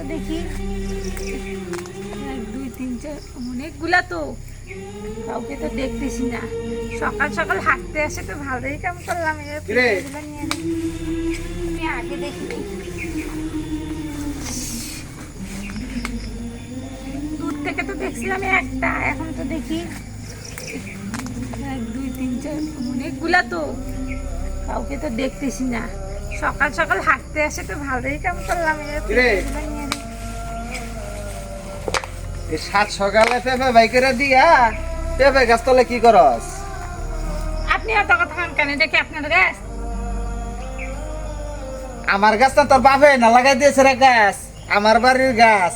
তো দেখি 1 2 3 4 অনেকগুলা তো, কাউকে তো দেখতেছি না। সকাল সকাল হাঁটতে আসে তো ভালোই কাম করলাম। পেঁপেগুলো নিয়ে নিই। আমি আগে দেখিনি, দূর থেকে তো দেখছিলাম একটা, এখন তো দেখি 1 2 3 4 অনেকগুলা তো, কাউকে তো দেখতেছি না। সকাল সকাল হাঁটতে আসে তো ভালোই কাম করলাম। পেঁপেগুলো নিয়ে নিই। এই সাত সকালে পেঁপে বাইকেরা দিয়া পেঁপে গাছ তলে কি করস? আপনি এত কথা কান কেন? এটা কি আপনার গাছ? আমার গাছ না তোর বাপে না লাগাই দিয়েছে রে গাছ, আমার বাড়ির গাছ।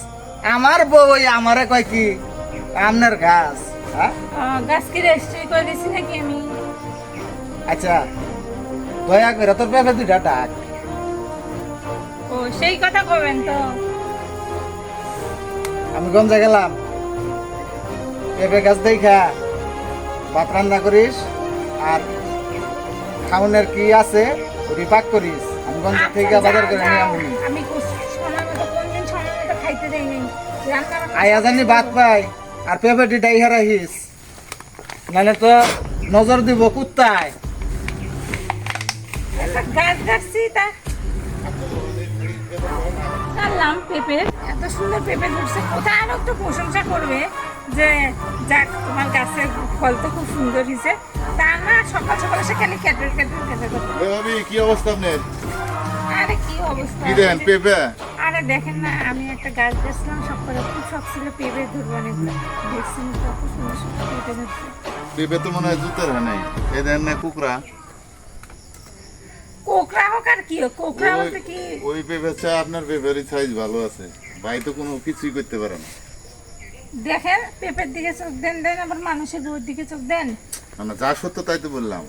আমার বউ আমারে কয় কি আপনার গাছ? হ্যাঁ গাছ কি রেজিস্ট্রি করে দিছি নাকি আমি? আচ্ছা দয়া করে তোর পেঁপে দুইটা ডাক। ও সেই কথা কবেন তো। আমি গঞ্জা গেলাম, পেঁপে গাছ দেখা ভাত রান্না করিস আর খাওনের কি আছে ওটি পাক করিস। আমি গঞ্জা থেকে বাজার করে নিয়ে আমি আমি সময় মতো কোনদিন সময় মতো খাইতে দেই নাই। আয়া জানি ভাত পাই আর পেঁপেটি ডাইহা রাখিস, নাহলে তো নজর দিব কুত্তায়। গাছ গাছছি তা জানলাম পেঁপে এত সুন্দর পেঁপে ধরছে, কোথায় আরো একটু প্রশংসা করবে যে যাক তোমার গাছের ফল তো খুব সুন্দর হয়েছে। তা না, সকাল সকাল এসে খালি ক্যাটের ক্যাটের ক্যাটের করতে। ভাবি কি অবস্থা আপনার? আরে কি অবস্থা! কি দেন পেঁপে? আরে দেখেন না, আমি একটা গাছ দেখছিলাম, সব করে খুব শখ ছিল পেঁপে ধরবো অনেকগুলো। দেখছি কত সুন্দর সুন্দর পেঁপে ধরছে। পেঁপে তো মনে হয় জুতের হয় নাই, এ দেন না কুকরা। কোকড়া হোক আর কি হোক, কোকড়া ওই- বলতে কি? ওই পেঁপে চা আপনার পেঁপেরই সাইজ ভালো আছে, ভাই তো কোনো কিছুই করতে পারে না। দেখেন পেঁপের দিকে চোখ দেন, দেন আবার মানুষের বউর দিকে চোখ দেন। না না, যা সত্য তাই তো বললাম।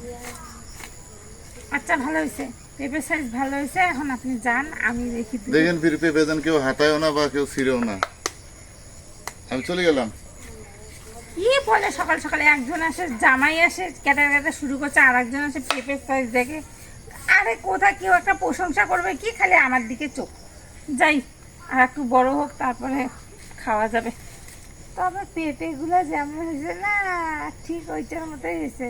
আচ্ছা ভালো হয়েছে, পেঁপের সাইজ ভালো হয়েছে। এখন আপনি যান, আমি দেখি দিই। দেখেন ফির পেঁপে যেন কেউ হাতায়ও না বা কেউ ছিঁড়েও না। আমি চলে গেলাম। কি বলে সকাল সকালে একজন আসে জামাই আসে কেটে কেটে শুরু করছে, আর একজন আসে পেঁপের সাইজ দেখে। আরে কোথায় কেউ একটা প্রশংসা করবে কি, খালি আমার দিকে চোখ। যাই আর একটু বড় হোক তারপরে খাওয়া যাবে। তবে পেঁপেগুলো যেমন হয়েছে না, ঠিক ওইটার মতোই হয়েছে।